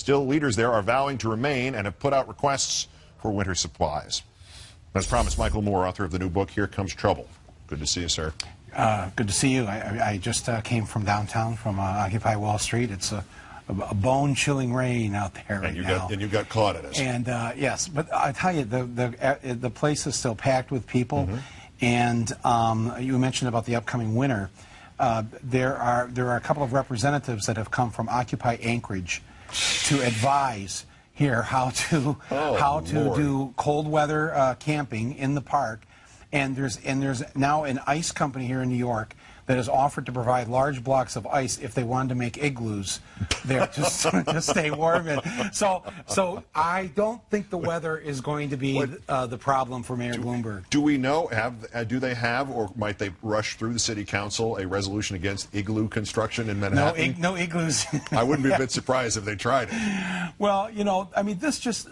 Still, leaders there are vowing to remain and have put out requests for winter supplies. As promised, Michael Moore, author of the new book, Here Comes Trouble. Good to see you, sir. Good to see you. I just came from downtown, from Occupy Wall Street. It's a bone-chilling rain out there right now. And you got caught in it. And yes, but I tell you, the place is still packed with people. And you mentioned about the upcoming winter. There are a couple of representatives that have come from Occupy Anchorage to advise here how to do cold weather camping in the park. And there's now an ice company here in New York that has offered to provide large blocks of ice if they wanted to make igloos there to stay warm. And so I don't think the weather is going to be the problem for Mayor Bloomberg. Do we know, do they have, or might they rush through the city council, a resolution against igloo construction in Manhattan? No igloos. I wouldn't be a bit surprised if they tried it. Well, you know, I mean, this just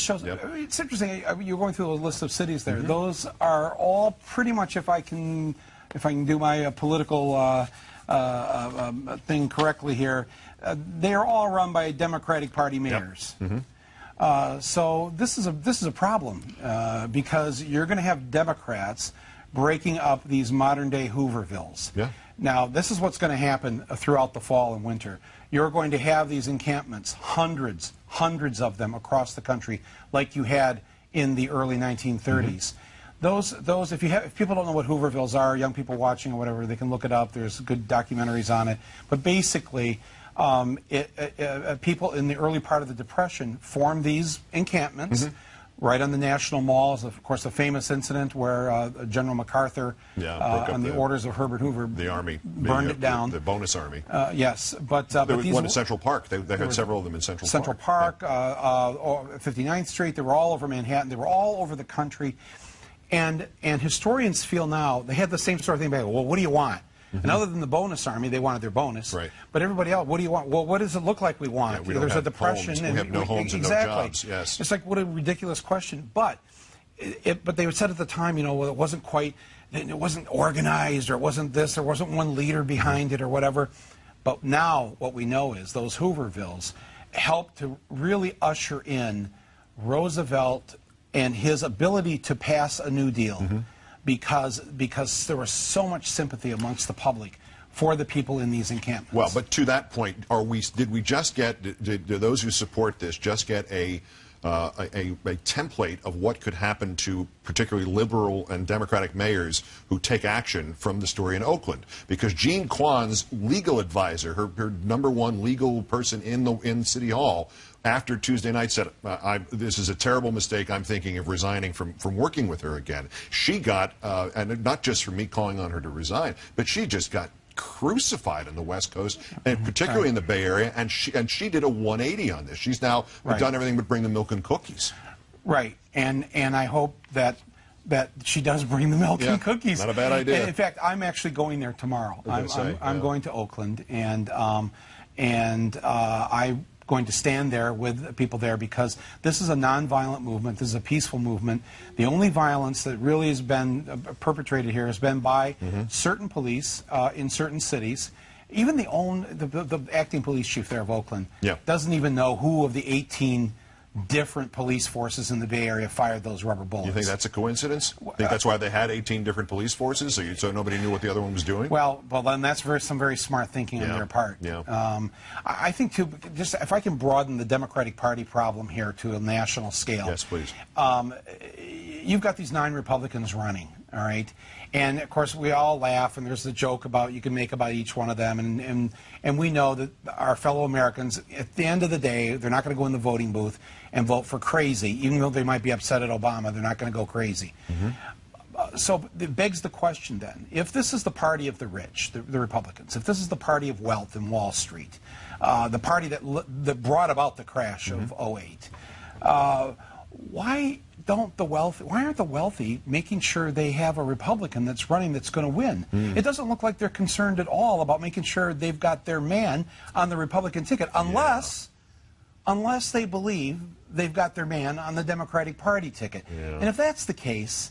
shows. Yep. It's interesting. You're going through a list of cities there. Those are all pretty much, if I can do my political thing correctly here, they are all run by Democratic Party mayors. Yep. So this is a problem because you're going to have Democrats breaking up these modern-day Hoovervilles. Yeah. Now, this is what's going to happen throughout the fall and winter. You're going to have these encampments, hundreds of them across the country, like you had in the early 1930s. Those, if people don't know what Hoovervilles are, young people watching or whatever, they can look it up. There's good documentaries on it. But basically, people in the early part of the Depression formed these encampments right on the National Malls. Of course, the famous incident where General MacArthur, on the orders of Herbert Hoover, the army burned it down. The bonus army. Yes, but there was one in Central Park. They had several of them in Central Park. 59th Street. They were all over Manhattan. They were all over the country. And historians feel now, they had the same sort of thing back. Well, what do you want? And other than the bonus army, they wanted their bonus. Right. But everybody else, what do you want? Well, what does it look like we want? Yeah, there's a depression. Homes. We have no homes and no jobs. Yes. It's like, what a ridiculous question. But they said at the time, you know, well, it wasn't organized, or it wasn't this, there wasn't one leader behind it or whatever. But now what we know is those Hoovervilles helped to really usher in Roosevelt and his ability to pass a New Deal, because there was so much sympathy amongst the public for the people in these encampments. Well, but to that point, did those who support this just get a template of what could happen to particularly liberal and Democratic mayors who take action from the story in Oakland? Because Jean Kwan's legal advisor, her #1 legal person in City Hall, after Tuesday night said, this is a terrible mistake, I'm thinking of resigning from working with her again. She got, and not just for me calling on her to resign, but she just got crucified on the West Coast, and particularly in the Bay Area, and she did a 180 on this. She's now done everything but bring the milk and cookies. Right, and I hope that she does bring the milk and cookies. Not a bad idea. And in fact, I'm actually going there tomorrow. I'm going to Oakland, and I'm going to stand there with people there, because this is a nonviolent movement. This is a peaceful movement. The only violence that really has been perpetrated here has been by certain police in certain cities. Even the acting police chief there of Oakland doesn't even know who of the 18 different police forces in the Bay Area fired those rubber bullets. You think that's a coincidence? Think that's why they had 18 different police forces, so nobody knew what the other one was doing? Well, then that's some very smart thinking on their part. I think, too, just if I can broaden the Democratic Party problem here to a national scale. Yes, please. You've got these 9 Republicans running, all right? And, of course, we all laugh, and there's the joke you can make about each one of them, and we know that our fellow Americans, at the end of the day, they're not going to go in the voting booth and vote for crazy. Even though they might be upset at Obama, they're not going to go crazy. So it begs the question then, if this is the party of the rich, the Republicans, if this is the party of wealth in Wall Street, the party that brought about the crash of '08, why aren't the wealthy making sure they have a Republican that's running that's going to win? It doesn't look like they're concerned at all about making sure they've got their man on the Republican ticket, unless they believe they've got their man on the Democratic Party ticket. And if that's the case,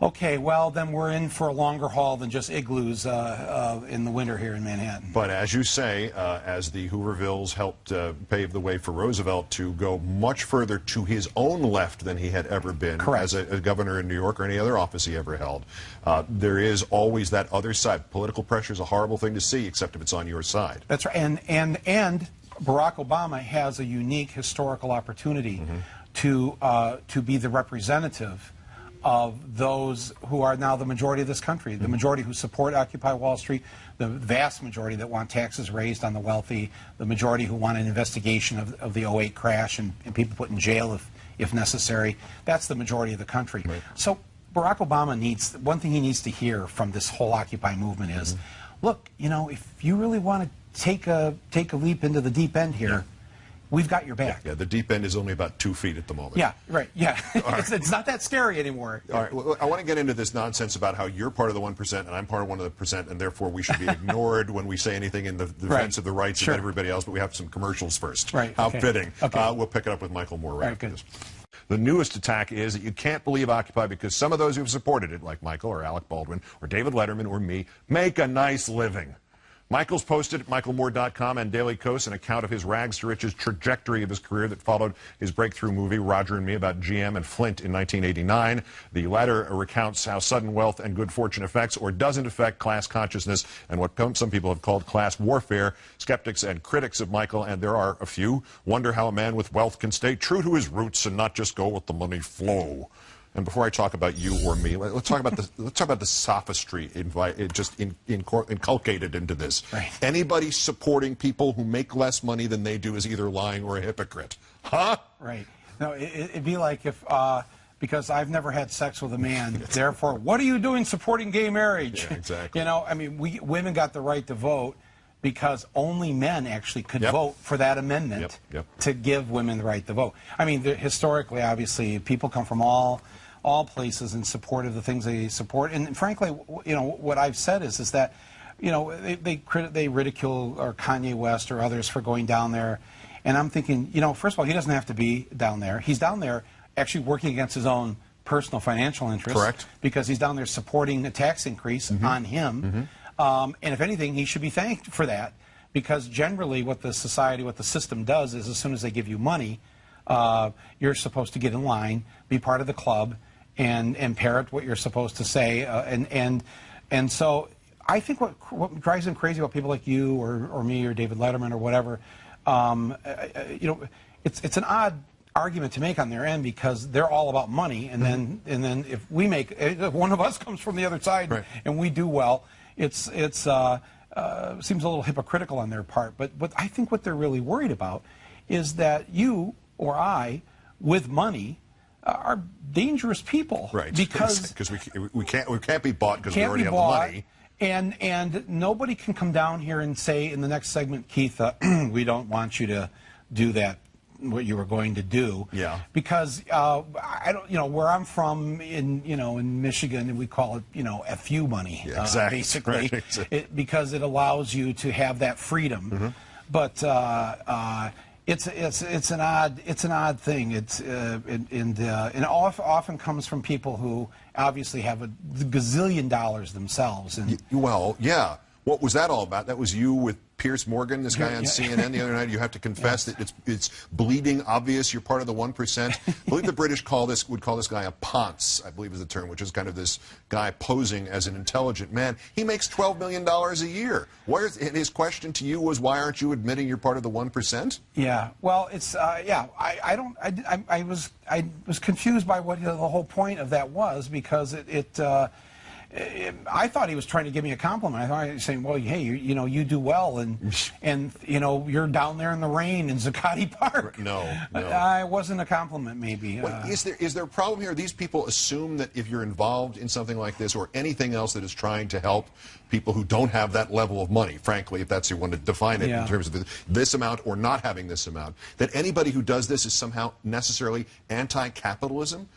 Okay, well, then we're in for a longer haul than just igloos in the winter here in Manhattan. But as you say, as the Hoovervilles helped pave the way for Roosevelt to go much further to his own left than he had ever been Correct. as a governor in New York or any other office he ever held, there is always that other side. Political pressure is a horrible thing to see, except if it's on your side. That's right. And Barack Obama has a unique historical opportunity to be the representative of those who are now the majority of this country, the majority who support Occupy Wall Street, the vast majority that want taxes raised on the wealthy, the majority who want an investigation of the 08 crash and people put in jail if necessary. That's the majority of the country. Right. So Barack Obama needs, one thing he needs to hear from this whole Occupy movement is, look, you know, if you really want to take a leap into the deep end here, we've got your back. Yeah, the deep end is only about 2 feet at the moment. Yeah, right. Yeah, Right. it's not that scary anymore. All right, well, I want to get into this nonsense about how you're part of the 1% and I'm part of 1%, and therefore we should be ignored when we say anything in the defense of the rights of everybody else. But we have some commercials first. Right. How okay. fitting. Okay. We'll pick it up with Michael Moore right after good. this. The newest attack is that you can't believe Occupy because some of those who've supported it, like Michael or Alec Baldwin or David Letterman or me, make a nice living. Michael's posted at michaelmoore.com and Daily Kos an account of his rags to riches trajectory of his career that followed his breakthrough movie, Roger and Me, about GM and Flint in 1989. The latter recounts how sudden wealth and good fortune affects or doesn't affect class consciousness and what some people have called class warfare. Skeptics and critics of Michael, and there are a few, wonder how a man with wealth can stay true to his roots and not just go with the money flow. And before I talk about you or me, let's talk about the sophistry inculcated into this. Right. Anybody supporting people who make less money than they do is either lying or a hypocrite. Huh? Right. No, it'd be like if because I've never had sex with a man, therefore, what are you doing supporting gay marriage? Yeah, exactly. You know, I mean, women got the right to vote because only men actually could vote for that amendment to give women the right to vote. I mean, historically, obviously, people come from all places in support of the things they support. And frankly, you know, what I've said is that, you know, they ridicule or Kanye West or others for going down there. And I'm thinking, you know, first of all, he doesn't have to be down there. He's down there actually working against his own personal financial interests. Correct. Because he's down there supporting a tax increase on him. And if anything, he should be thanked for that, because generally what the system does is as soon as they give you money, you're supposed to get in line, be part of the club, and parrot what you're supposed to say. And so I think what drives them crazy about people like you or me or David Letterman or whatever, you know, it's an odd argument to make on their end because they're all about money, and then if one of us comes from the other side and we do well, it seems a little hypocritical on their part. But I think what they're really worried about is that you or I, with money, are dangerous people. Right. Because we can't be bought because we already have the money. And nobody can come down here and say in the next segment, Keith, we don't want you to do that, what you were going to do. Yeah. Because I don't, you know, where I'm from in Michigan, we call it, you know, FU money. Yeah, exactly. Basically, right. Because it allows you to have that freedom. But it's an odd thing. It often comes from people who obviously have a gazillion dollars themselves. And well, yeah. What was that all about? That was you with Piers Morgan, this guy on CNN the other night. You have to confess that it's bleeding obvious you're part of the 1%. I believe the British would call this guy a ponce, I believe is the term, which is kind of this guy posing as an intelligent man. He makes $12 million a year. And his question to you was, why aren't you admitting you're part of the 1%? Yeah. Well, it's I was confused by what the whole point of that was, because I thought he was trying to give me a compliment. I thought he was saying, well, hey, you know, you do well, and you know, you're down there in the rain in Zuccotti Park. No. It wasn't a compliment, maybe. Wait, is there a problem here? These people assume that if you're involved in something like this or anything else that is trying to help people who don't have that level of money, frankly, if that's you want to define it in terms of this amount or not having this amount, that anybody who does this is somehow necessarily anti-capitalism?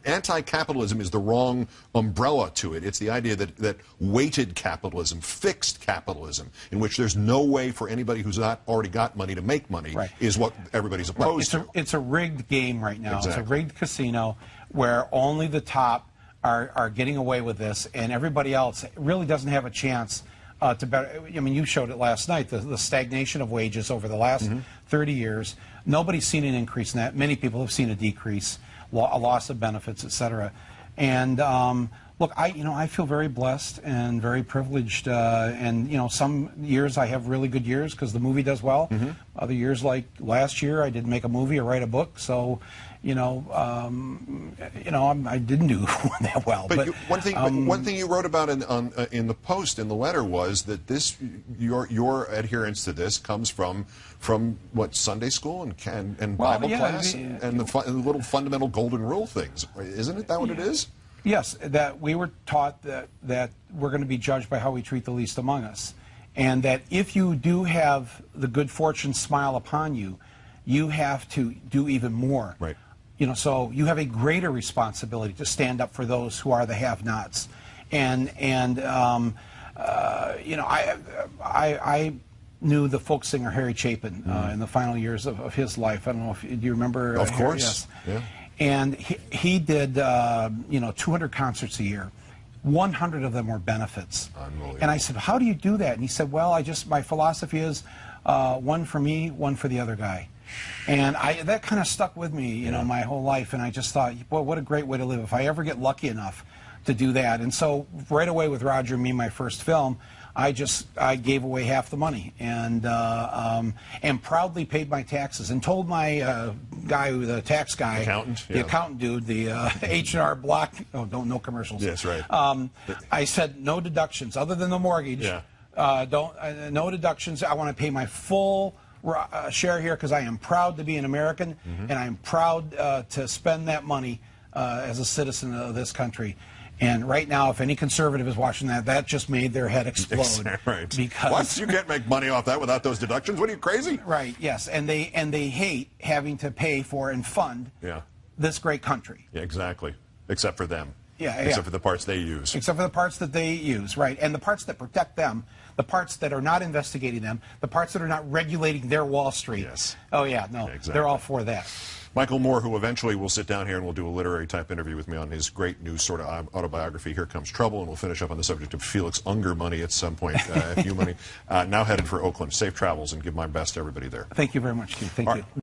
Anti-capitalism is the wrong umbrella to it. It's the idea that weighted capitalism, fixed capitalism, in which there's no way for anybody who's not already got money to make money, is what everybody's opposed to. It's a rigged game right now. Exactly. It's a rigged casino where only the top are getting away with this, and everybody else really doesn't have a chance to better. I mean, you showed it last night, the stagnation of wages over the last 30 years. Nobody's seen an increase in that. Many people have seen a decrease, a loss of benefits, et cetera. And look, I feel very blessed and very privileged. And some years I have really good years because the movie does well. Other years, like last year, I didn't make a movie or write a book. So, I didn't do that well. But one thing you wrote about in the Post, in the letter, was that your adherence to this comes from what, Sunday school and Bible class and the little fundamental golden rule things, isn't it? That what it is? Yes, that we were taught that we're going to be judged by how we treat the least among us, and that if you do have the good fortune smile upon you, you have to do even more. Right. So you have a greater responsibility to stand up for those who are the have-nots, and I knew the folk singer Harry Chapin in the final years of his life. I don't know if do you remember? Of Harry? course. Yes. Yeah. And he did 200 concerts a year. 100 of them were benefits. Unbelievable. And I said, how do you do that? And he said, well, my philosophy is one for me, one for the other guy. And that kind of stuck with me, my whole life. And I just thought, boy, what a great way to live if I ever get lucky enough to do that. And so right away with Roger and Me, my first film, I gave away half the money and proudly paid my taxes and told my guy, the tax guy, the accountant dude, the H&R Block. Oh, no commercials. Yes, right. I said no deductions other than the mortgage. Yeah. No deductions. I want to pay my full share here because I am proud to be an American and I am proud to spend that money as a citizen of this country. And right now, if any conservative is watching that just made their head explode. Right. Because what? You can't make money off that without those deductions? What, are you crazy? Right. Yes. And they hate having to pay for and fund this great country. Yeah, exactly. Except for them. Yeah. Except for the parts they use. Except for the parts that they use, right? And the parts that protect them, the parts that are not investigating them, the parts that are not regulating their Wall Street. Yes. Oh yeah. No. Yeah, exactly. They're all for that. Michael Moore, who eventually will sit down here and will do a literary-type interview with me on his great new sort of autobiography, Here Comes Trouble, and we'll finish up on the subject of Felix Unger money at some point, now headed for Oakland. Safe travels, and give my best to everybody there. Thank you very much, Keith. Thank you.